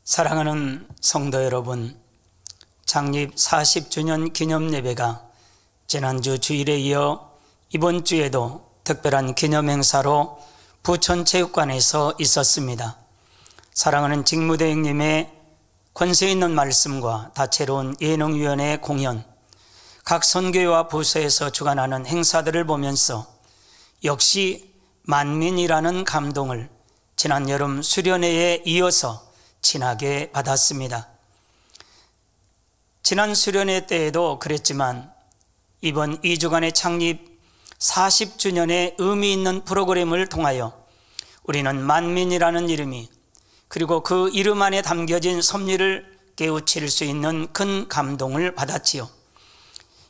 사랑하는 성도 여러분, 창립 40주년 기념 예배가 지난주 주일에 이어 이번 주에도 특별한 기념 행사로 부천체육관에서 있었습니다. 사랑하는 직무대행님의 권세 있는 말씀과 다채로운 예능위원회 공연, 각 선교회와 부서에서 주관하는 행사들을 보면서 역시 만민이라는 감동을 지난 여름 수련회에 이어서 진하게 받았습니다. 지난 수련회 때에도 그랬지만 이번 2주간의 창립 40주년의 의미 있는 프로그램을 통하여 우리는 만민이라는 이름이, 그리고 그 이름 안에 담겨진 섭리를 깨우칠 수 있는 큰 감동을 받았지요.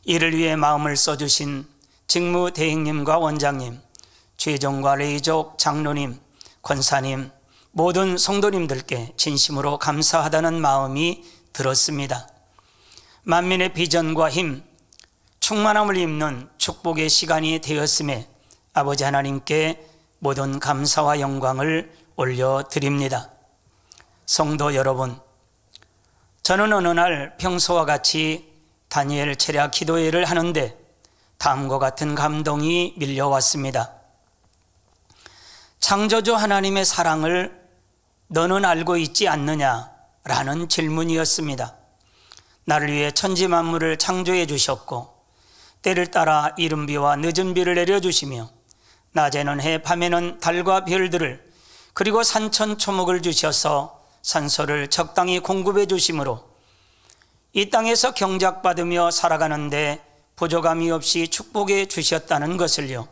이를 위해 마음을 써주신 직무대행님과 원장님, 최종과 레이족 장로님, 권사님, 모든 성도님들께 진심으로 감사하다는 마음이 들었습니다. 만민의 비전과 힘, 충만함을 입는 축복의 시간이 되었음에 아버지 하나님께 모든 감사와 영광을 올려드립니다. 성도 여러분, 저는 어느 날 평소와 같이 다니엘 체랴 기도회를 하는데 다음과 같은 감동이 밀려왔습니다. 창조주 하나님의 사랑을 너는 알고 있지 않느냐? 라는 질문이었습니다. 나를 위해 천지 만물을 창조해 주셨고 때를 따라 이른 비와 늦은 비를 내려주시며 낮에는 해 밤에는 달과 별들을, 그리고 산천초목을 주셔서 산소를 적당히 공급해 주심으로 이 땅에서 경작받으며 살아가는데 부족함이 없이 축복해 주셨다는 것을요.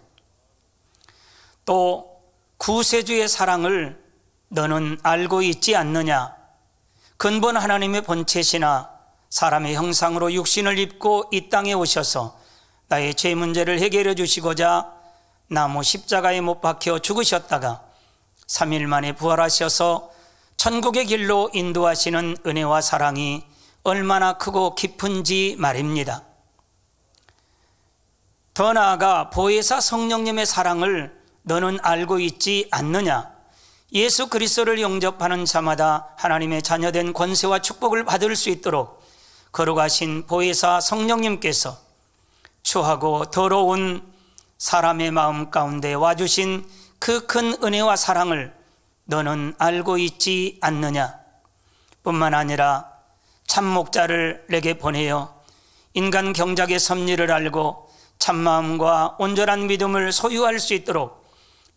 또 구세주의 사랑을 너는 알고 있지 않느냐? 근본 하나님의 본체시나 사람의 형상으로 육신을 입고 이 땅에 오셔서 나의 죄 문제를 해결해 주시고자 나무 십자가에 못 박혀 죽으셨다가 3일 만에 부활하셔서 천국의 길로 인도하시는 은혜와 사랑이 얼마나 크고 깊은지 말입니다. 더 나아가 보혜사 성령님의 사랑을 너는 알고 있지 않느냐? 예수 그리스도를 영접하는 자마다 하나님의 자녀된 권세와 축복을 받을 수 있도록 거룩하신 보혜사 성령님께서 추하고 더러운 사람의 마음 가운데 와주신 그 큰 은혜와 사랑을 너는 알고 있지 않느냐? 뿐만 아니라 참목자를 내게 보내어 인간 경작의 섭리를 알고 참마음과 온전한 믿음을 소유할 수 있도록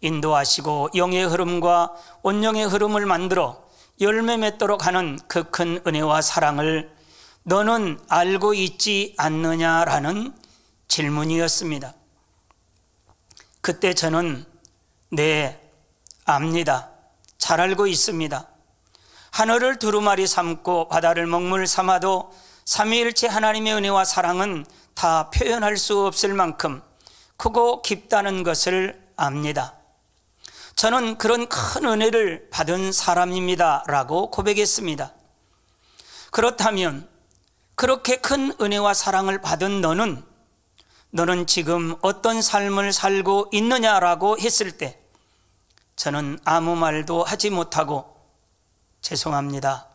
인도하시고 영의 흐름과 온영의 흐름을 만들어 열매 맺도록 하는 그 큰 은혜와 사랑을 너는 알고 있지 않느냐라는 질문이었습니다. 그때 저는 네, 압니다. 잘 알고 있습니다. 하늘을 두루마리 삼고 바다를 먹물 삼아도 삼위일체 하나님의 은혜와 사랑은 다 표현할 수 없을 만큼 크고 깊다는 것을 압니다. 저는 그런 큰 은혜를 받은 사람입니다 라고 고백했습니다. 그렇다면 그렇게 큰 은혜와 사랑을 받은 너는 지금 어떤 삶을 살고 있느냐라고 했을 때 저는 아무 말도 하지 못하고 죄송합니다.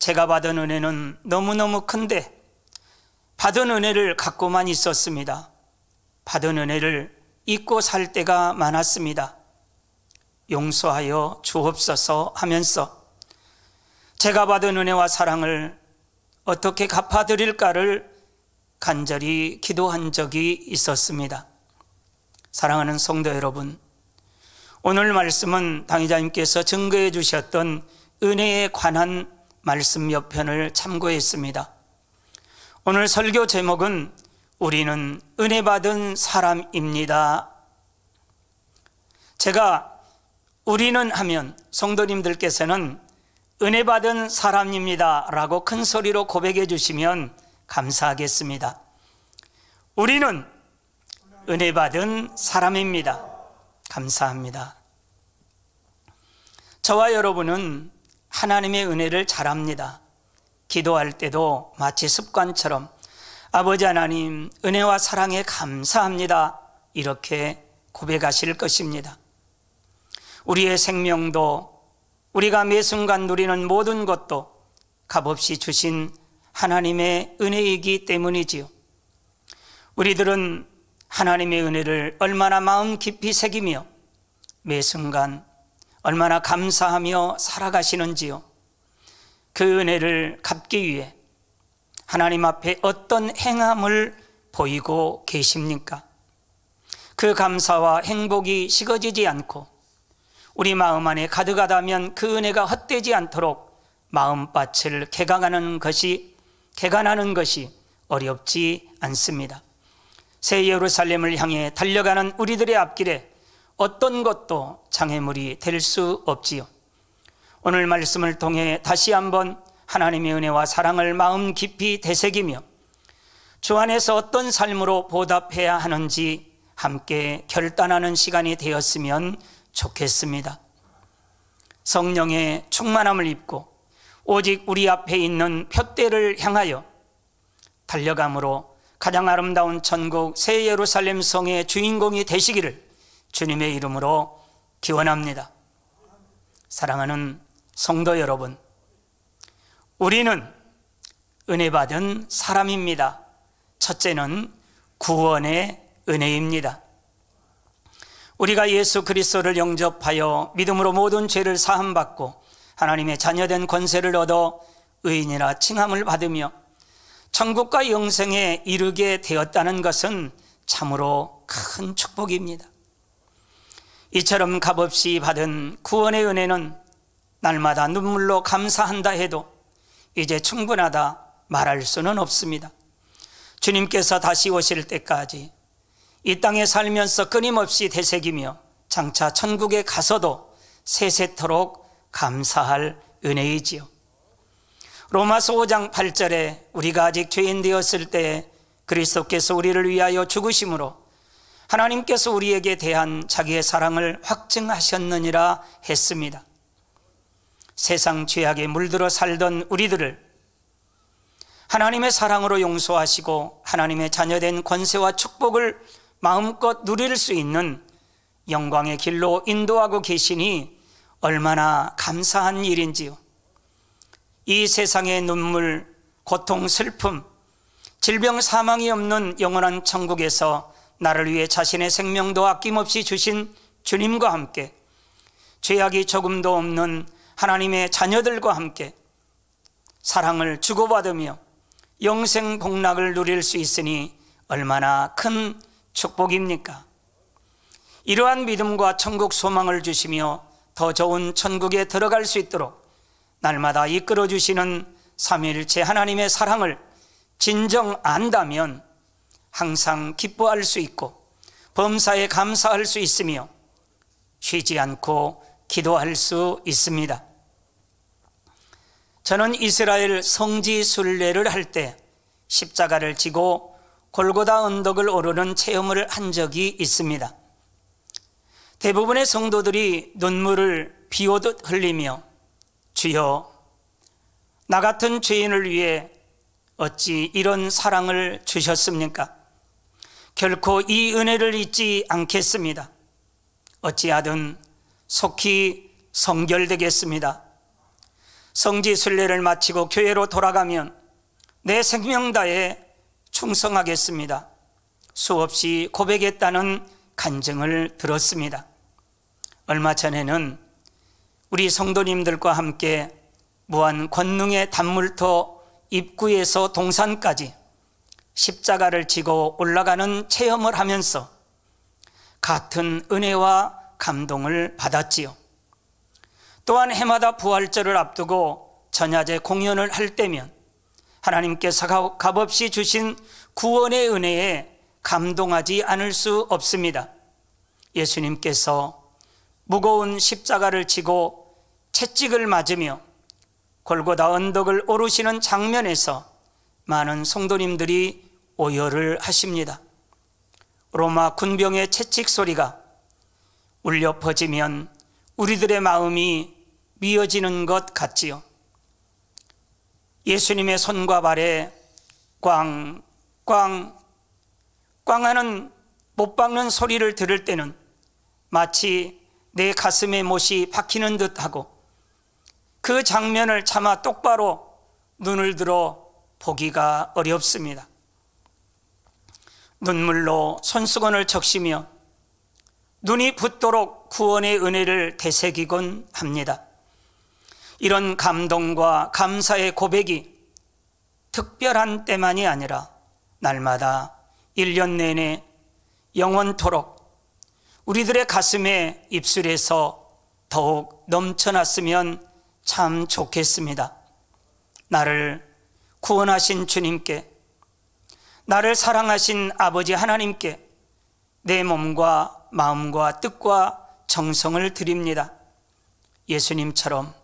제가 받은 은혜는 너무너무 큰데 받은 은혜를 갖고만 있었습니다. 받은 은혜를 잊고 살 때가 많았습니다. 용서하여 주옵소서 하면서 제가 받은 은혜와 사랑을 어떻게 갚아드릴까를 간절히 기도한 적이 있었습니다. 사랑하는 성도 여러분, 오늘 말씀은 당의자님께서 증거해 주셨던 은혜에 관한 말씀 몇 편을 참고했습니다. 오늘 설교 제목은 우리는 은혜 받은 사람입니다. 제가 우리는 하면 성도님들께서는 은혜 받은 사람입니다 라고 큰 소리로 고백해 주시면 감사하겠습니다. 우리는 은혜 받은 사람입니다. 감사합니다. 저와 여러분은 하나님의 은혜를 잘 압니다. 기도할 때도 마치 습관처럼 아버지 하나님 은혜와 사랑에 감사합니다 이렇게 고백하실 것입니다. 우리의 생명도, 우리가 매 순간 누리는 모든 것도 값없이 주신 하나님의 은혜이기 때문이지요. 우리들은 하나님의 은혜를 얼마나 마음 깊이 새기며 매 순간 얼마나 감사하며 살아가시는지요. 그 은혜를 갚기 위해 하나님 앞에 어떤 행함을 보이고 계십니까? 그 감사와 행복이 식어지지 않고 우리 마음 안에 가득하다면 그 은혜가 헛되지 않도록 마음밭을 개간하는 것이 어렵지 않습니다. 새 예루살렘을 향해 달려가는 우리들의 앞길에 어떤 것도 장애물이 될 수 없지요. 오늘 말씀을 통해 다시 한번 하나님의 은혜와 사랑을 마음 깊이 되새기며 주 안에서 어떤 삶으로 보답해야 하는지 함께 결단하는 시간이 되었으면 좋겠습니다. 성령의 충만함을 입고 오직 우리 앞에 있는 표대를 향하여 달려감으로 가장 아름다운 천국 새 예루살렘 성의 주인공이 되시기를 주님의 이름으로 기원합니다. 사랑하는 성도 여러분, 우리는 은혜 받은 사람입니다. 첫째는 구원의 은혜입니다. 우리가 예수 그리스도를 영접하여 믿음으로 모든 죄를 사함받고 하나님의 자녀된 권세를 얻어 의인이라 칭함을 받으며 천국과 영생에 이르게 되었다는 것은 참으로 큰 축복입니다. 이처럼 값없이 받은 구원의 은혜는 날마다 눈물로 감사한다 해도 이제 충분하다 말할 수는 없습니다. 주님께서 다시 오실 때까지 이 땅에 살면서 끊임없이 되새기며 장차 천국에 가서도 세세토록 감사할 은혜이지요. 로마서 5장 8절에 우리가 아직 죄인 되었을 때에 그리스도께서 우리를 위하여 죽으심으로 하나님께서 우리에게 대한 자기의 사랑을 확증하셨느니라 했습니다. 세상 죄악에 물들어 살던 우리들을 하나님의 사랑으로 용서하시고 하나님의 자녀된 권세와 축복을 마음껏 누릴 수 있는 영광의 길로 인도하고 계시니 얼마나 감사한 일인지요. 이 세상의 눈물, 고통, 슬픔, 질병, 사망이 없는 영원한 천국에서 나를 위해 자신의 생명도 아낌없이 주신 주님과 함께 죄악이 조금도 없는 하나님의 자녀들과 함께 사랑을 주고받으며 영생 복락을 누릴 수 있으니 얼마나 큰 축복입니까? 이러한 믿음과 천국 소망을 주시며 더 좋은 천국에 들어갈 수 있도록 날마다 이끌어 주시는 삼위일체 하나님의 사랑을 진정 안다면 항상 기뻐할 수 있고 범사에 감사할 수 있으며 쉬지 않고 기도할 수 있습니다. 저는 이스라엘 성지 순례를 할 때 십자가를 지고 골고다 언덕을 오르는 체험을 한 적이 있습니다. 대부분의 성도들이 눈물을 비 오듯 흘리며 주여, 나 같은 죄인을 위해 어찌 이런 사랑을 주셨습니까? 결코 이 은혜를 잊지 않겠습니다. 어찌하든 속히 성결되겠습니다. 성지 순례를 마치고 교회로 돌아가면 내 생명 다해 충성하겠습니다. 수없이 고백했다는 간증을 들었습니다. 얼마 전에는 우리 성도님들과 함께 무한 권능의 단물터 입구에서 동산까지 십자가를 지고 올라가는 체험을 하면서 같은 은혜와 감동을 받았지요. 또한 해마다 부활절을 앞두고 전야제 공연을 할 때면 하나님께서 값없이 주신 구원의 은혜에 감동하지 않을 수 없습니다. 예수님께서 무거운 십자가를 지고 채찍을 맞으며 골고다 언덕을 오르시는 장면에서 많은 성도님들이 오열을 하십니다. 로마 군병의 채찍 소리가 울려 퍼지면 우리들의 마음이 미어지는 것 같지요. 예수님의 손과 발에 꽝 하는 못 박는 소리를 들을 때는 마치 내 가슴에 못이 박히는 듯하고 그 장면을 차마 똑바로 눈을 들어 보기가 어렵습니다. 눈물로 손수건을 적시며 눈이 붓도록 구원의 은혜를 되새기곤 합니다. 이런 감동과 감사의 고백이 특별한 때만이 아니라 날마다 1년 내내 영원토록 우리들의 가슴에 입술에서 더욱 넘쳐났으면 참 좋겠습니다. 나를 구원하신 주님께, 나를 사랑하신 아버지 하나님께 내 몸과 마음과 뜻과 정성을 드립니다. 예수님처럼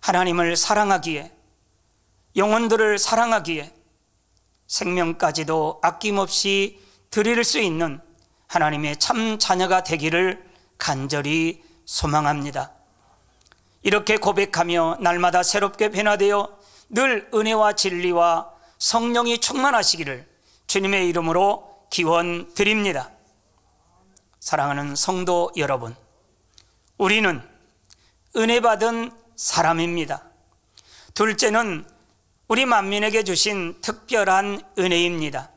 하나님을 사랑하기에, 영혼들을 사랑하기에 생명까지도 아낌없이 드릴 수 있는 하나님의 참 자녀가 되기를 간절히 소망합니다. 이렇게 고백하며 날마다 새롭게 변화되어 늘 은혜와 진리와 성령이 충만하시기를 주님의 이름으로 기원 드립니다. 사랑하는 성도 여러분, 우리는 은혜 받은 사람입니다. 둘째는 우리 만민에게 주신 특별한 은혜입니다.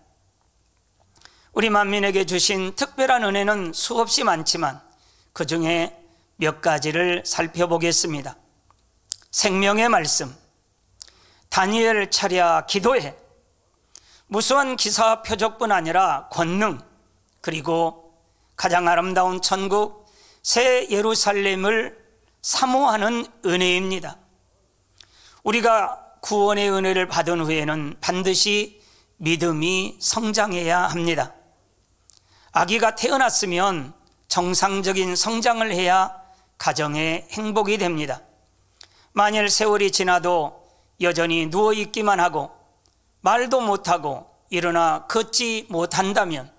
우리 만민에게 주신 특별한 은혜는 수없이 많지만 그 중에 몇 가지를 살펴보겠습니다. 생명의 말씀, 다니엘 차랴 기도회, 무수한 기사 표적뿐 아니라 권능, 그리고 가장 아름다운 천국 새 예루살렘을 사모하는 은혜입니다. 우리가 구원의 은혜를 받은 후에는 반드시 믿음이 성장해야 합니다. 아기가 태어났으면 정상적인 성장을 해야 가정의 행복이 됩니다. 만일 세월이 지나도 여전히 누워있기만 하고 말도 못하고 일어나 걷지 못한다면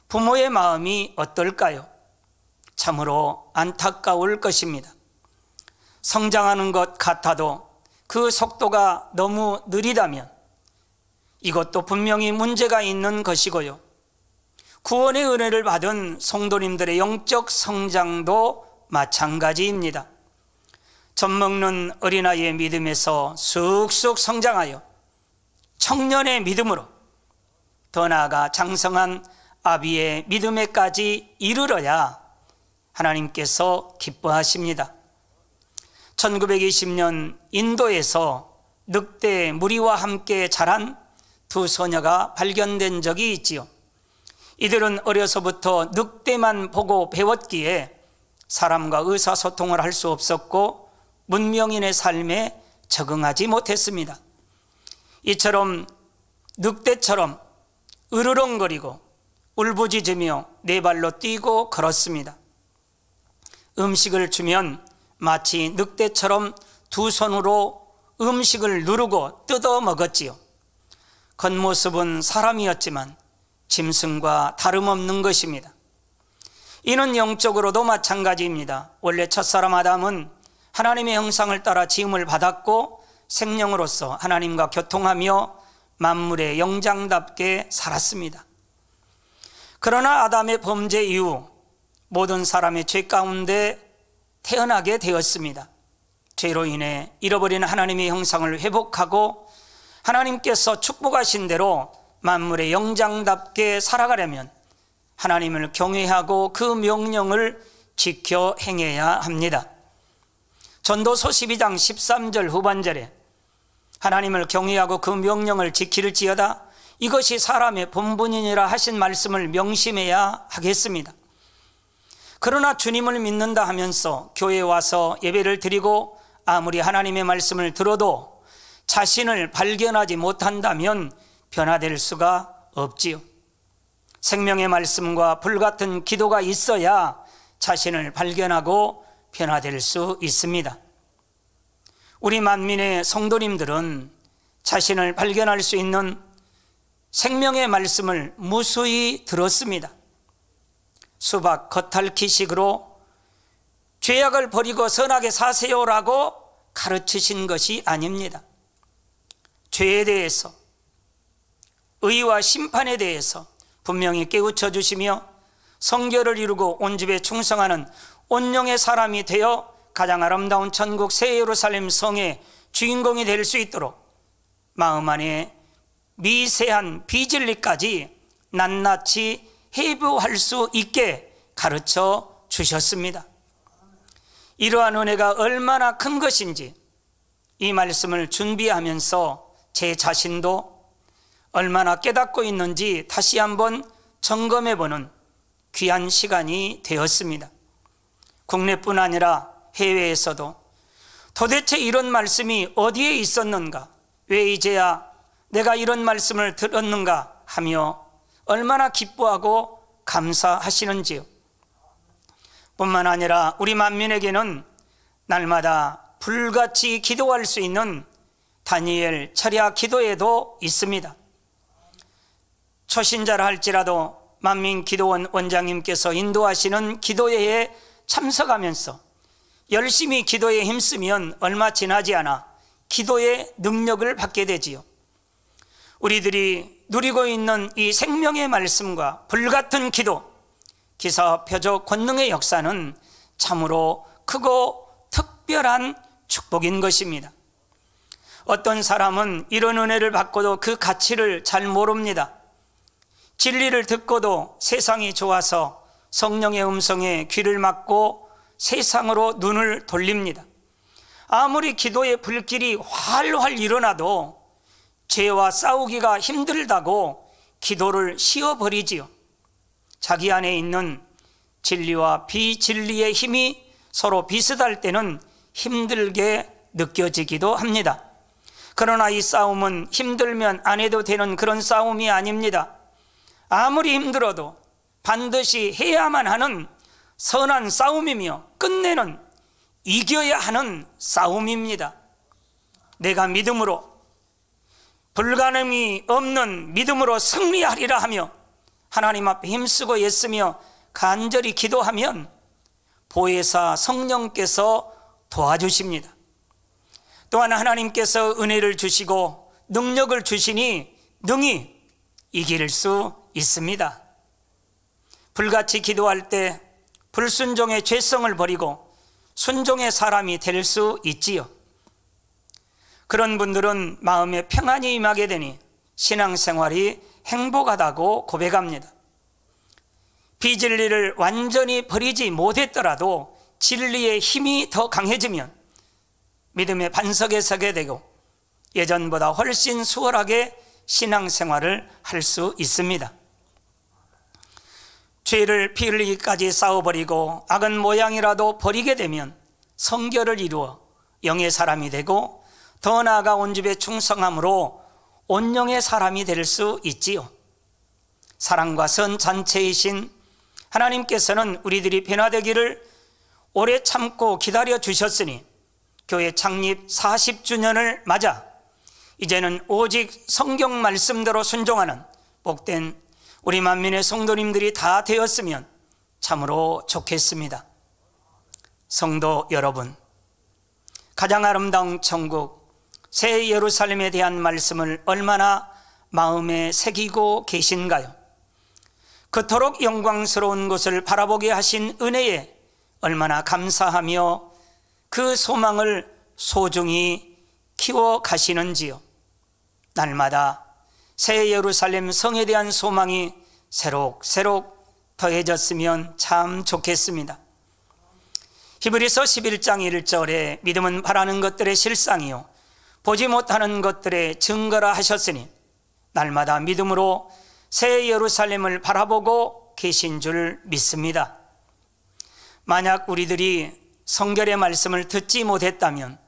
부모의 마음이 어떨까요? 참으로 안타까울 것입니다. 성장하는 것 같아도 그 속도가 너무 느리다면 이것도 분명히 문제가 있는 것이고요. 구원의 은혜를 받은 성도님들의 영적 성장도 마찬가지입니다. 젖먹는 어린아이의 믿음에서 쑥쑥 성장하여 청년의 믿음으로 더 나아가 장성한 아비의 믿음에까지 이르러야 하나님께서 기뻐하십니다. 1920년 인도에서 늑대 무리와 함께 자란 두 소녀가 발견된 적이 있지요. 이들은 어려서부터 늑대만 보고 배웠기에 사람과 의사소통을 할 수 없었고 문명인의 삶에 적응하지 못했습니다. 이처럼 늑대처럼 으르렁거리고 울부짖으며 네 발로 뛰고 걸었습니다. 음식을 주면 마치 늑대처럼 두 손으로 음식을 누르고 뜯어 먹었지요. 겉모습은 사람이었지만 짐승과 다름없는 것입니다. 이는 영적으로도 마찬가지입니다. 원래 첫사람 아담은 하나님의 형상을 따라 지음을 받았고 생명으로서 하나님과 교통하며 만물의 영장답게 살았습니다. 그러나 아담의 범죄 이후 모든 사람의 죄 가운데 태어나게 되었습니다. 죄로 인해 잃어버린 하나님의 형상을 회복하고 하나님께서 축복하신 대로 만물의 영장답게 살아가려면 하나님을 경외하고 그 명령을 지켜 행해야 합니다. 전도서 12장 13절 후반절에 하나님을 경외하고 그 명령을 지킬지어다 이것이 사람의 본분이니라 하신 말씀을 명심해야 하겠습니다. 그러나 주님을 믿는다 하면서 교회에 와서 예배를 드리고 아무리 하나님의 말씀을 들어도 자신을 발견하지 못한다면 변화될 수가 없지요. 생명의 말씀과 불같은 기도가 있어야 자신을 발견하고 변화될 수 있습니다. 우리 만민의 성도님들은 자신을 발견할 수 있는 생명의 말씀을 무수히 들었습니다. 수박 겉핥기식으로 죄악을 버리고 선하게 사세요라고 가르치신 것이 아닙니다. 죄에 대해서, 의와 심판에 대해서 분명히 깨우쳐 주시며 성결을 이루고 온 집에 충성하는 온영의 사람이 되어 가장 아름다운 천국 새 예루살렘 성의 주인공이 될 수 있도록 마음 안에 미세한 비진리까지 낱낱이 해부할 수 있게 가르쳐 주셨습니다. 이러한 은혜가 얼마나 큰 것인지 이 말씀을 준비하면서 제 자신도 얼마나 깨닫고 있는지 다시 한번 점검해보는 귀한 시간이 되었습니다. 국내뿐 아니라 해외에서도 도대체 이런 말씀이 어디에 있었는가, 왜 이제야 내가 이런 말씀을 들었는가 하며 얼마나 기뻐하고 감사하시는지요. 뿐만 아니라 우리 만민에게는 날마다 불같이 기도할 수 있는 다니엘 철야 기도회도 있습니다. 초신자라 할지라도 만민기도원 원장님께서 인도하시는 기도회에 참석하면서 열심히 기도에 힘쓰면 얼마 지나지 않아 기도의 능력을 받게 되지요. 우리들이 누리고 있는 이 생명의 말씀과 불같은 기도, 기사 표적 권능의 역사는 참으로 크고 특별한 축복인 것입니다. 어떤 사람은 이런 은혜를 받고도 그 가치를 잘 모릅니다. 진리를 듣고도 세상이 좋아서 성령의 음성에 귀를 막고 세상으로 눈을 돌립니다. 아무리 기도의 불길이 활활 일어나도 죄와 싸우기가 힘들다고 기도를 쉬어버리지요. 자기 안에 있는 진리와 비진리의 힘이 서로 비슷할 때는 힘들게 느껴지기도 합니다. 그러나 이 싸움은 힘들면 안 해도 되는 그런 싸움이 아닙니다. 아무리 힘들어도 반드시 해야만 하는 선한 싸움이며 끝내는 이겨야 하는 싸움입니다. 내가 믿음으로, 불가능이 없는 믿음으로 승리하리라 하며 하나님 앞에 힘쓰고 애쓰며 간절히 기도하면 보혜사 성령께서 도와주십니다. 또한 하나님께서 은혜를 주시고 능력을 주시니 능히 이길 수 있습니다. 불같이 기도할 때 불순종의 죄성을 버리고 순종의 사람이 될 수 있지요. 그런 분들은 마음에 평안이 임하게 되니 신앙생활이 행복하다고 고백합니다. 비진리를 완전히 버리지 못했더라도 진리의 힘이 더 강해지면 믿음의 반석에 서게 되고 예전보다 훨씬 수월하게 신앙생활을 할 수 있습니다. 죄를 피 흘리기까지 싸워버리고 악은 모양이라도 버리게 되면 성결을 이루어 영의 사람이 되고 더 나아가 온 집에 충성함으로 온영의 사람이 될 수 있지요. 사랑과 선 잔체이신 하나님께서는 우리들이 변화되기를 오래 참고 기다려 주셨으니 교회 창립 40주년을 맞아 이제는 오직 성경 말씀대로 순종하는 복된 우리 만민의 성도님들이 다 되었으면 참으로 좋겠습니다. 성도 여러분, 가장 아름다운 천국 새 예루살렘에 대한 말씀을 얼마나 마음에 새기고 계신가요? 그토록 영광스러운 곳을 바라보게 하신 은혜에 얼마나 감사하며 그 소망을 소중히 키워 가시는지요. 날마다 새 예루살렘 성에 대한 소망이 새록새록 더해졌으면 참 좋겠습니다. 히브리서 11장 1절에 믿음은 바라는 것들의 실상이요 보지 못하는 것들의 증거라 하셨으니 날마다 믿음으로 새 예루살렘을 바라보고 계신 줄 믿습니다. 만약 우리들이 성결의 말씀을 듣지 못했다면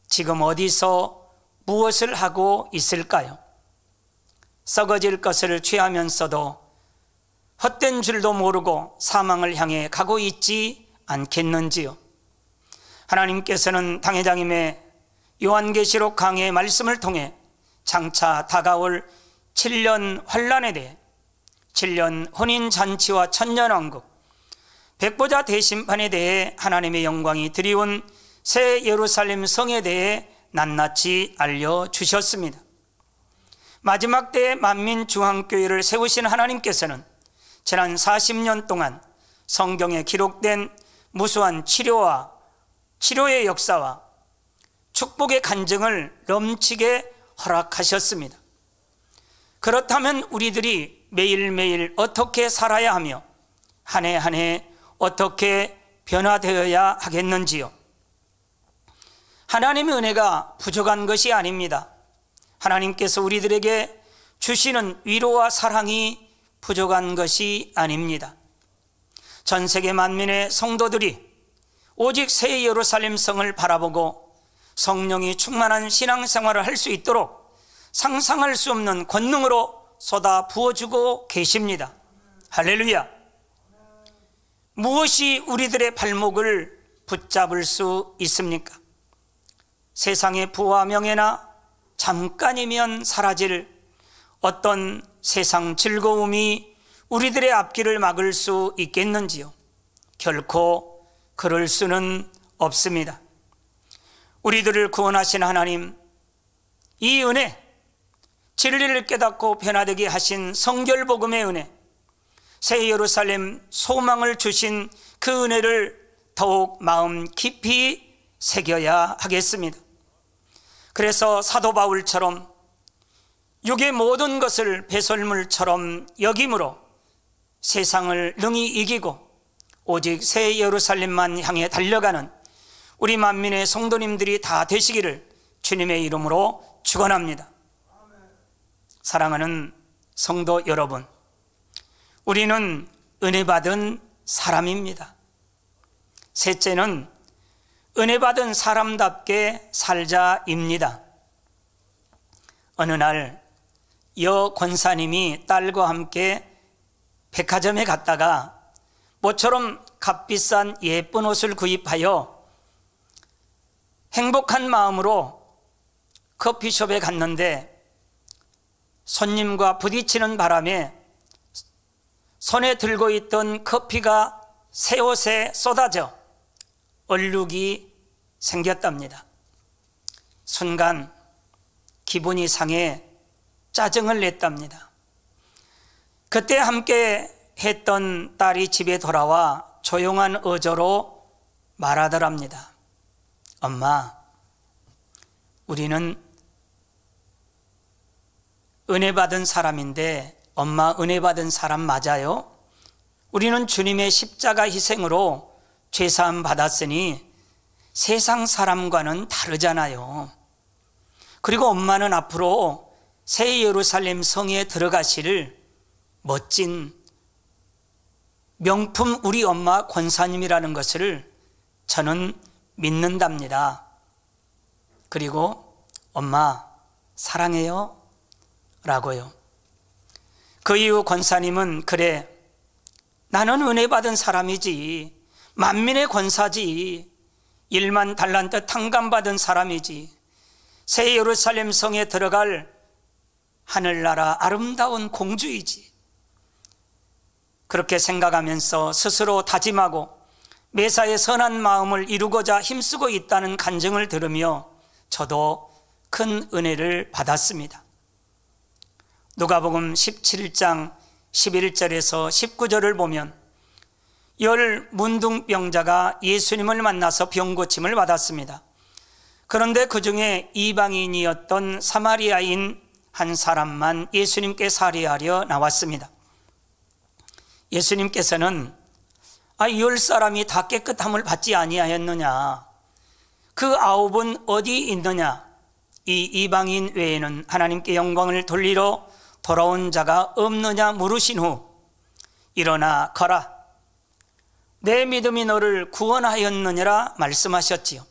지금 어디서 무엇을 하고 있을까요? 썩어질 것을 취하면서도 헛된 줄도 모르고 사망을 향해 가고 있지 않겠는지요? 하나님께서는 당회장님의 요한계시록 강해의 말씀을 통해 장차 다가올 7년 환란에 대해 7년 혼인잔치와 천년왕국 백보자 대심판에 대해 하나님의 영광이 드리운 새 예루살렘 성에 대해 낱낱이 알려주셨습니다. 마지막 때의 만민중앙교회를 세우신 하나님께서는 지난 40년 동안 성경에 기록된 무수한 치료의 역사와 축복의 간증을 넘치게 허락하셨습니다. 그렇다면 우리들이 매일매일 어떻게 살아야 하며 한 해 한 해 어떻게 변화되어야 하겠는지요? 하나님의 은혜가 부족한 것이 아닙니다. 하나님께서 우리들에게 주시는 위로와 사랑이 부족한 것이 아닙니다. 전 세계 만민의 성도들이 오직 새 예루살렘 성을 바라보고 성령이 충만한 신앙생활을 할 수 있도록 상상할 수 없는 권능으로 쏟아 부어주고 계십니다. 할렐루야. 무엇이 우리들의 발목을 붙잡을 수 있습니까? 세상의 부와 명예나 잠깐이면 사라질 어떤 세상 즐거움이 우리들의 앞길을 막을 수 있겠는지요? 결코 그럴 수는 없습니다. 우리들을 구원하신 하나님, 이 은혜, 진리를 깨닫고 변화되게 하신 성결복음의 은혜, 새 예루살렘 소망을 주신 그 은혜를 더욱 마음 깊이 새겨야 하겠습니다. 그래서 사도 바울처럼 육의 모든 것을 배설물처럼 여김으로 세상을 능히 이기고 오직 새 예루살렘만 향해 달려가는 우리 만민의 성도님들이 다 되시기를 주님의 이름으로 축원합니다. 사랑하는 성도 여러분, 우리는 은혜 받은 사람입니다. 셋째는 은혜 받은 사람답게 살자입니다. 어느 날 여 권사님이 딸과 함께 백화점에 갔다가 모처럼 값비싼 예쁜 옷을 구입하여 행복한 마음으로 커피숍에 갔는데 손님과 부딪히는 바람에 손에 들고 있던 커피가 새 옷에 쏟아져 얼룩이 생겼답니다. 순간 기분이 상해 짜증을 냈답니다. 그때 함께 했던 딸이 집에 돌아와 조용한 어조로 말하더랍니다. 엄마, 우리는 은혜 받은 사람인데 엄마 은혜 받은 사람 맞아요? 우리는 주님의 십자가 희생으로 죄사함 받았으니 세상 사람과는 다르잖아요. 그리고 엄마는 앞으로 새 예루살렘 성에 들어가실 멋진 명품 우리 엄마 권사님이라는 것을 저는 믿는답니다. 그리고 엄마 사랑해요 라고요. 그 이후 권사님은 그래, 나는 은혜 받은 사람이지, 만민의 권사지, 1만 달란트 탕감받은 사람이지, 새 예루살렘 성에 들어갈 하늘나라 아름다운 공주이지, 그렇게 생각하면서 스스로 다짐하고 매사에 선한 마음을 이루고자 힘쓰고 있다는 간증을 들으며 저도 큰 은혜를 받았습니다. 누가복음 17장 11절에서 19절을 보면 10 문둥병자가 예수님을 만나서 병 고침을 받았습니다. 그런데 그 중에 이방인이었던 사마리아인 한 사람만 예수님께 살해하려 나왔습니다. 예수님께서는 10사람이 다 깨끗함을 받지 아니하였느냐, 그 9은 어디 있느냐, 이 이방인 외에는 하나님께 영광을 돌리러 돌아온 자가 없느냐 물으신 후 일어나 거라, 내 믿음이 너를 구원하였느니라 말씀하셨지요.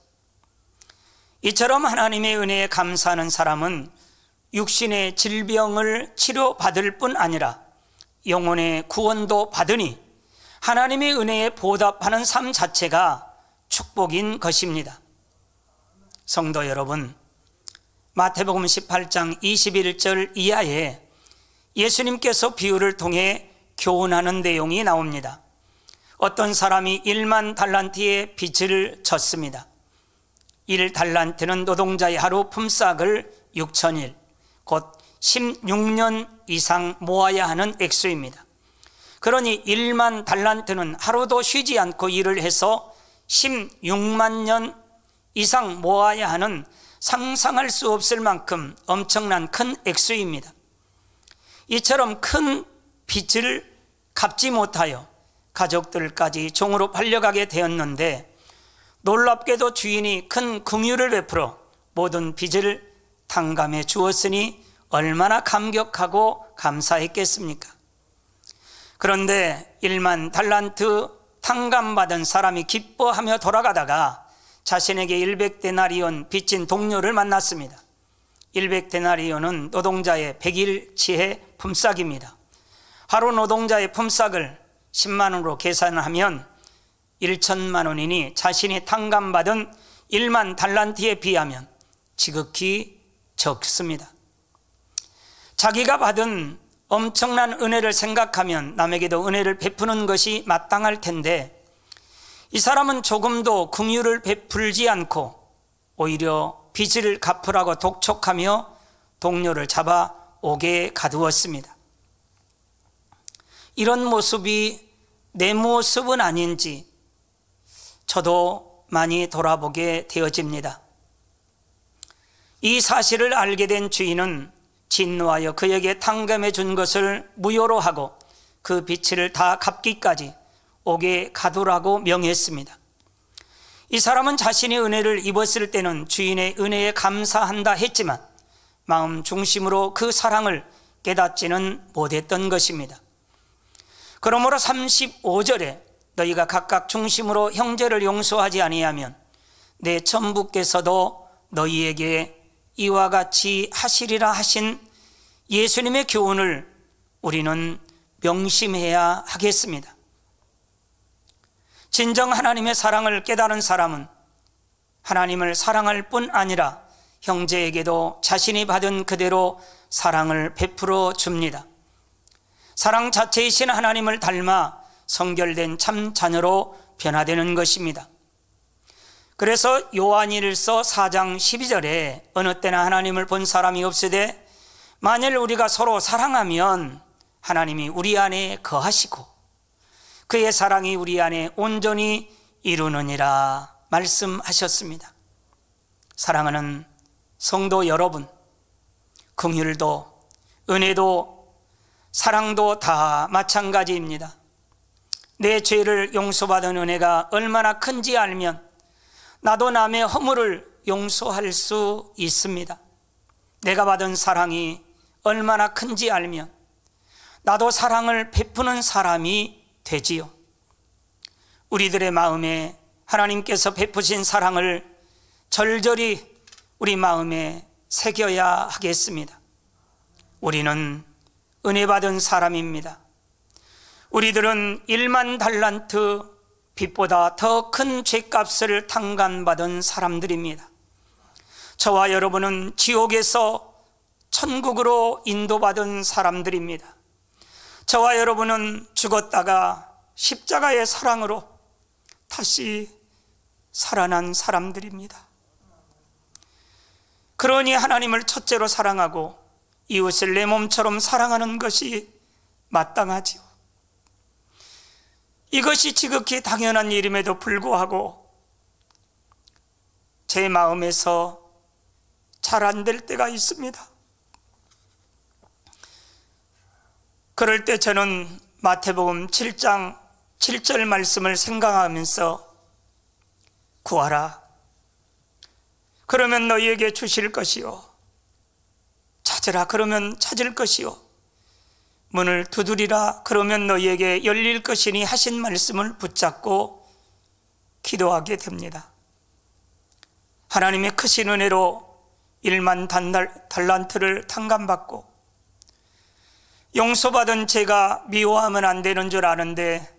이처럼 하나님의 은혜에 감사하는 사람은 육신의 질병을 치료받을 뿐 아니라 영혼의 구원도 받으니 하나님의 은혜에 보답하는 삶 자체가 축복인 것입니다. 성도 여러분, 마태복음 18장 21절 이하에 예수님께서 비유를 통해 교훈하는 내용이 나옵니다. 어떤 사람이 1만 달란트의 빚을 졌습니다. 1달란트는 노동자의 하루 품삯을 6,000일, 곧 16년 이상 모아야 하는 액수입니다. 그러니 1만 달란트는 하루도 쉬지 않고 일을 해서 16만 년 이상 모아야 하는 상상할 수 없을 만큼 엄청난 큰 액수입니다. 이처럼 큰 빚을 갚지 못하여 가족들까지 종으로 팔려가게 되었는데, 놀랍게도 주인이 큰 긍휼을 베풀어 모든 빚을 탕감해 주었으니 얼마나 감격하고 감사했겠습니까? 그런데 1만 달란트 탕감받은 사람이 기뻐하며 돌아가다가 자신에게 100데나리온 빚진 동료를 만났습니다. 100데나리온은 노동자의 100일치의 품삯입니다. 하루 노동자의 품삯을 10만 원으로 계산하면 1천만 원이니 자신이 탕감받은 1만 달란트에 비하면 지극히 적습니다. 자기가 받은 엄청난 은혜를 생각하면 남에게도 은혜를 베푸는 것이 마땅할 텐데, 이 사람은 조금도 긍휼을 베풀지 않고 오히려 빚을 갚으라고 독촉하며 동료를 잡아 옥에 가두었습니다. 이런 모습이 내 모습은 아닌지 저도 많이 돌아보게 되어집니다. 이 사실을 알게 된 주인은 진노하여 그에게 탕감해 준 것을 무효로 하고 그 빚을 다 갚기까지 옥에 가두라고 명했습니다. 이 사람은 자신이 은혜를 입었을 때는 주인의 은혜에 감사한다 했지만 마음 중심으로 그 사랑을 깨닫지는 못했던 것입니다. 그러므로 35절에 너희가 각각 중심으로 형제를 용서하지 아니하면 내 천부께서도 너희에게 이와 같이 하시리라 하신 예수님의 교훈을 우리는 명심해야 하겠습니다. 진정 하나님의 사랑을 깨달은 사람은 하나님을 사랑할 뿐 아니라 형제에게도 자신이 받은 그대로 사랑을 베풀어 줍니다. 사랑 자체이신 하나님을 닮아 성결된 참 자녀로 변화되는 것입니다. 그래서 요한일서 4장 12절에 어느 때나 하나님을 본 사람이 없으되 만일 우리가 서로 사랑하면 하나님이 우리 안에 거하시고 그의 사랑이 우리 안에 온전히 이루느니라 말씀하셨습니다. 사랑하는 성도 여러분, 긍휼도 은혜도 사랑도 다 마찬가지입니다. 내 죄를 용서받은 은혜가 얼마나 큰지 알면 나도 남의 허물을 용서할 수 있습니다. 내가 받은 사랑이 얼마나 큰지 알면 나도 사랑을 베푸는 사람이 되지요. 우리들의 마음에 하나님께서 베푸신 사랑을 절절히 우리 마음에 새겨야 하겠습니다. 우리는 은혜 받은 사람입니다. 우리들은 1만 달란트 빚보다 더 큰 죄값을 탕감받은 사람들입니다. 저와 여러분은 지옥에서 천국으로 인도받은 사람들입니다. 저와 여러분은 죽었다가 십자가의 사랑으로 다시 살아난 사람들입니다. 그러니 하나님을 첫째로 사랑하고 이웃을 내 몸처럼 사랑하는 것이 마땅하지요. 이것이 지극히 당연한 일임에도 불구하고 제 마음에서 잘 안 될 때가 있습니다. 그럴 때 저는 마태복음 7장 7절 말씀을 생각하면서 구하라. 그러면 너희에게 주실 것이요. 찾으라. 그러면 찾을 것이요. 문을 두드리라. 그러면 너희에게 열릴 것이니 하신 말씀을 붙잡고 기도하게 됩니다. 하나님의 크신 은혜로 1만 달란트를 탕감받고 용서받은 제가 미워하면 안 되는 줄 아는데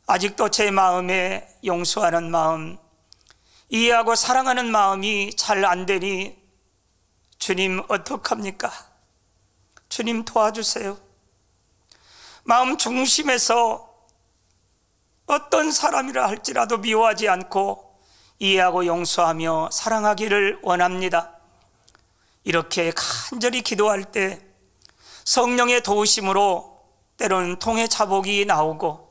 아직도 제 마음에 용서하는 마음, 이해하고 사랑하는 마음이 잘 안 되니 주님 어떡합니까? 주님 도와주세요. 마음 중심에서 어떤 사람이라 할지라도 미워하지 않고 이해하고 용서하며 사랑하기를 원합니다. 이렇게 간절히 기도할 때 성령의 도우심으로 때로는 통해 자복이 나오고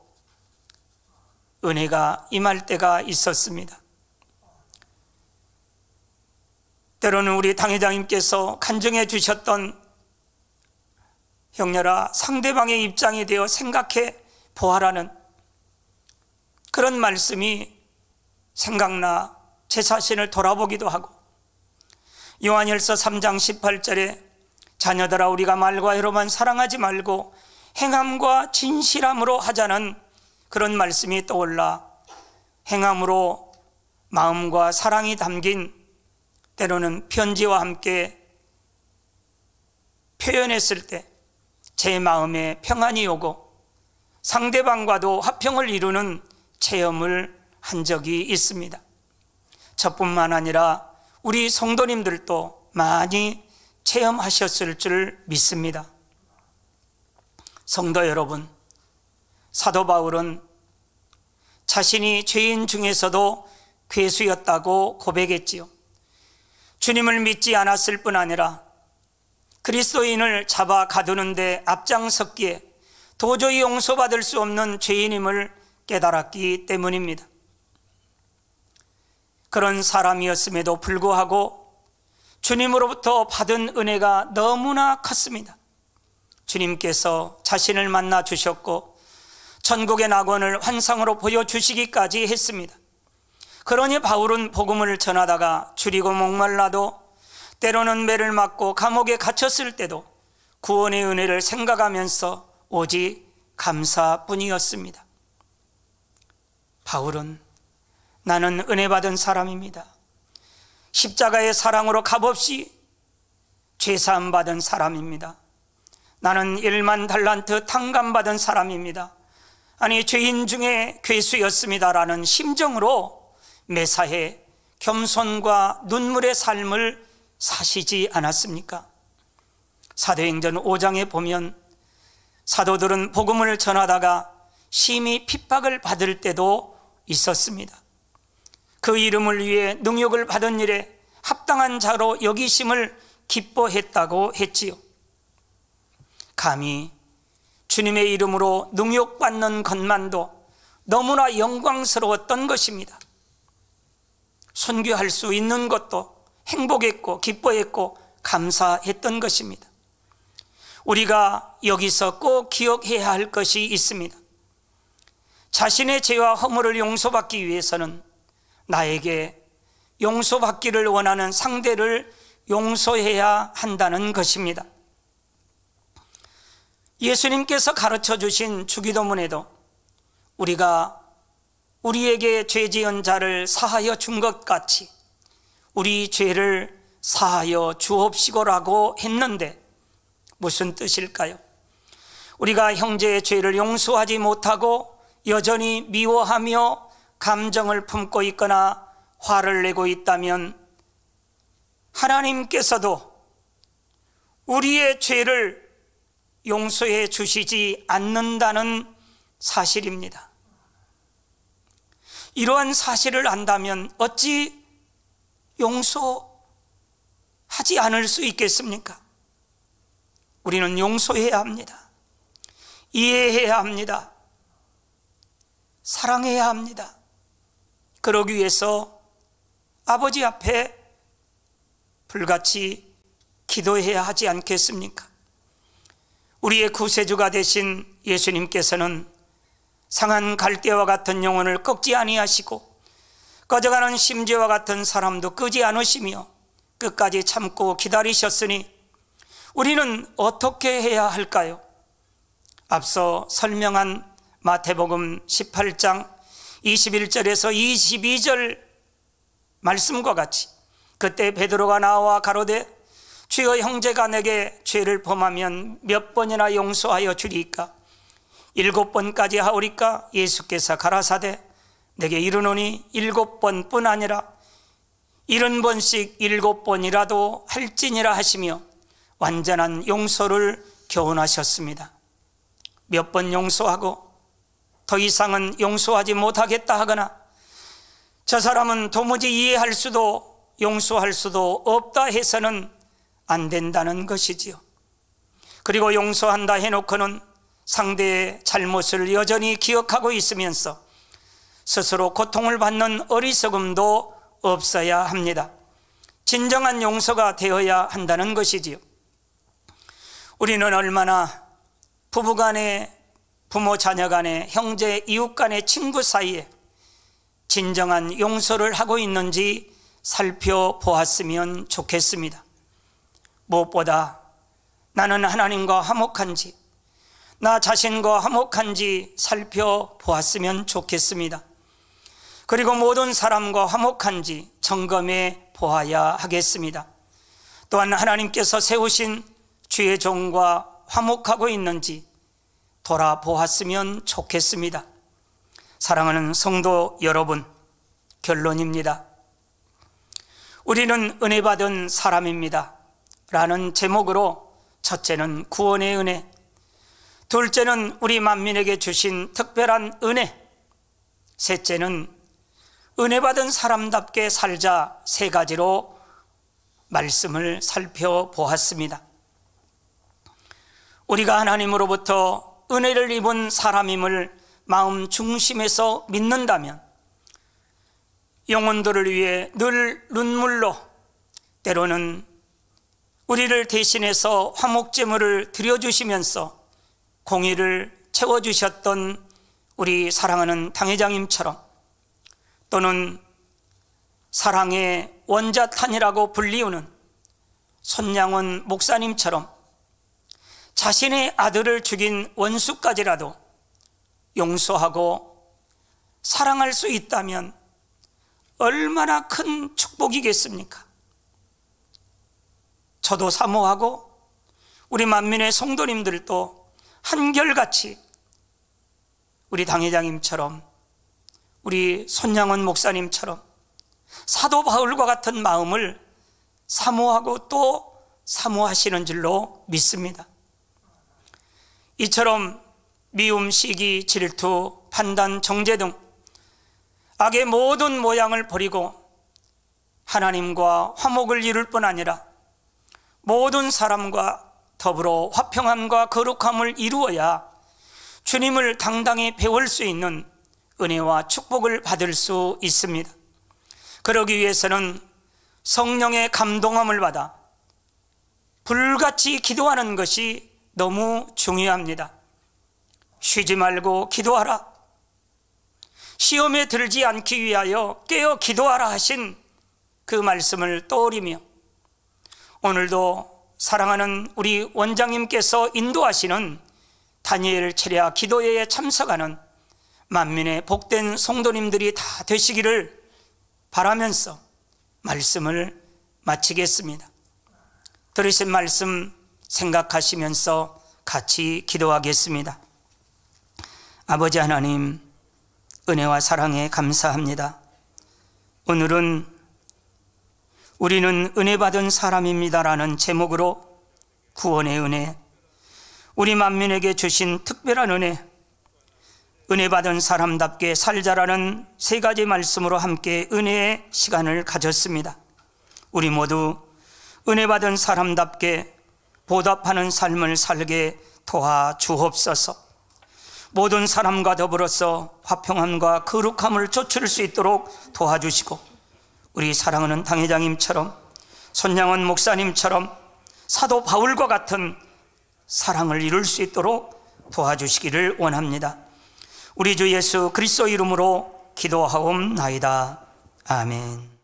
은혜가 임할 때가 있었습니다. 때로는 우리 당회장님께서 간증해 주셨던 형렬아, 상대방의 입장에 대해 생각해 보아라는 그런 말씀이 생각나 제 자신을 돌아보기도 하고, 요한일서 3장 18절에 자녀들아 우리가 말과 혀로만 사랑하지 말고 행함과 진실함으로 하자는 그런 말씀이 떠올라 행함으로 마음과 사랑이 담긴 때로는 편지와 함께 표현했을 때 제 마음에 평안이 오고 상대방과도 화평을 이루는 체험을 한 적이 있습니다. 저뿐만 아니라 우리 성도님들도 많이 체험하셨을 줄 믿습니다. 성도 여러분, 사도 바울은 자신이 죄인 중에서도 괴수였다고 고백했지요. 주님을 믿지 않았을 뿐 아니라 그리스도인을 잡아 가두는데 앞장섰기에 도저히 용서받을 수 없는 죄인임을 깨달았기 때문입니다. 그런 사람이었음에도 불구하고 주님으로부터 받은 은혜가 너무나 컸습니다. 주님께서 자신을 만나 주셨고 천국의 낙원을 환상으로 보여주시기까지 했습니다. 그러니 바울은 복음을 전하다가 줄이고 목말라도 때로는 매를 맞고 감옥에 갇혔을 때도 구원의 은혜를 생각하면서 오직 감사뿐이었습니다. 바울은 나는 은혜 받은 사람입니다. 십자가의 사랑으로 값없이 죄사함 받은 사람입니다. 나는 1만 달란트 탕감 받은 사람입니다. 아니 죄인 중에 괴수였습니다라는 심정으로 매사에 겸손과 눈물의 삶을 사시지 않았습니까? 사도행전 5장에 보면 사도들은 복음을 전하다가 심히 핍박을 받을 때도 있었습니다. 그 이름을 위해 능욕을 받은 일에 합당한 자로 여기심을 기뻐했다고 했지요. 감히 주님의 이름으로 능욕받는 것만도 너무나 영광스러웠던 것입니다. 선교할 수 있는 것도 행복했고 기뻐했고 감사했던 것입니다. 우리가 여기서 꼭 기억해야 할 것이 있습니다. 자신의 죄와 허물을 용서받기 위해서는 나에게 용서받기를 원하는 상대를 용서해야 한다는 것입니다. 예수님께서 가르쳐 주신 주기도문에도 우리가 우리에게 죄 지은 자를 사하여 준 것 같이 우리 죄를 사하여 주옵시고라고 했는데 무슨 뜻일까요? 우리가 형제의 죄를 용서하지 못하고 여전히 미워하며 감정을 품고 있거나 화를 내고 있다면 하나님께서도 우리의 죄를 용서해 주시지 않는다는 사실입니다. 이러한 사실을 안다면 어찌 용서하지 않을 수 있겠습니까? 우리는 용서해야 합니다. 이해해야 합니다. 사랑해야 합니다. 그러기 위해서 아버지 앞에 불같이 기도해야 하지 않겠습니까? 우리의 구세주가 되신 예수님께서는 상한 갈대와 같은 영혼을 꺾지 아니하시고 꺼져가는 심지와 같은 사람도 끄지 않으시며 끝까지 참고 기다리셨으니 우리는 어떻게 해야 할까요? 앞서 설명한 마태복음 18장 21절에서 22절 말씀과 같이 그때 베드로가 나와 가로되 주여 형제가 내게 죄를 범하면 몇 번이나 용서하여 주리이까? 7번까지 하오리까? 예수께서 가라사대 내게 이르노니 7번뿐 아니라 70번씩 7번이라도 할지니라 하시며 완전한 용서를 교훈하셨습니다. 몇 번 용서하고 더 이상은 용서하지 못하겠다 하거나 저 사람은 도무지 이해할 수도 용서할 수도 없다 해서는 안 된다는 것이지요. 그리고 용서한다 해놓고는 상대의 잘못을 여전히 기억하고 있으면서 스스로 고통을 받는 어리석음도 없어야 합니다. 진정한 용서가 되어야 한다는 것이지요. 우리는 얼마나 부부간에, 부모 자녀간에, 형제 이웃간에, 친구 사이에 진정한 용서를 하고 있는지 살펴보았으면 좋겠습니다. 무엇보다 나는 하나님과 화목한지, 나 자신과 화목한지 살펴보았으면 좋겠습니다. 그리고 모든 사람과 화목한지 점검해 보아야 하겠습니다. 또한 하나님께서 세우신 주의 종과 화목하고 있는지 돌아보았으면 좋겠습니다. 사랑하는 성도 여러분, 결론입니다. 우리는 은혜 받은 사람입니다 라는 제목으로 첫째는 구원의 은혜, 둘째는 우리 만민에게 주신 특별한 은혜, 셋째는 은혜 받은 사람답게 살자, 세 가지로 말씀을 살펴보았습니다. 우리가 하나님으로부터 은혜를 입은 사람임을 마음 중심에서 믿는다면 영혼들을 위해 늘 눈물로, 때로는 우리를 대신해서 화목제물을 드려주시면서 공의를 채워주셨던 우리 사랑하는 당회장님처럼, 또는 사랑의 원자탄이라고 불리우는 손양원 목사님처럼 자신의 아들을 죽인 원수까지라도 용서하고 사랑할 수 있다면 얼마나 큰 축복이겠습니까? 저도 사모하고 우리 만민의 성도님들도 한결같이 우리 당회장님처럼, 우리 손양원 목사님처럼 사도 바울과 같은 마음을 사모하고 또 사모하시는 줄로 믿습니다. 이처럼 미움, 시기, 질투, 판단, 정죄 등 악의 모든 모양을 버리고 하나님과 화목을 이룰 뿐 아니라 모든 사람과 더불어 화평함과 거룩함을 이루어야 주님을 당당히 배울 수 있는 은혜와 축복을 받을 수 있습니다. 그러기 위해서는 성령의 감동함을 받아 불같이 기도하는 것이 너무 중요합니다. 쉬지 말고 기도하라, 시험에 들지 않기 위하여 깨어 기도하라 하신 그 말씀을 떠올리며, 오늘도 사랑하는 우리 원장님께서 인도하시는 다니엘 체랴 기도회에 참석하는 만민의 복된 성도님들이 다 되시기를 바라면서 말씀을 마치겠습니다. 들으신 말씀 생각하시면서 같이 기도하겠습니다. 아버지 하나님, 은혜와 사랑에 감사합니다. 오늘은 우리는 은혜 받은 사람입니다라는 제목으로 구원의 은혜, 우리 만민에게 주신 특별한 은혜, 은혜 받은 사람답게 살자라는 세 가지 말씀으로 함께 은혜의 시간을 가졌습니다. 우리 모두 은혜 받은 사람답게 보답하는 삶을 살게 도와주옵소서. 모든 사람과 더불어서 화평함과 거룩함을 쫓을 수 있도록 도와주시고, 우리 사랑하는 당회장님처럼, 손양원 목사님처럼 사도 바울과 같은 사랑을 이룰 수 있도록 도와주시기를 원합니다. 우리 주 예수 그리스도 이름으로 기도하옵나이다. 아멘.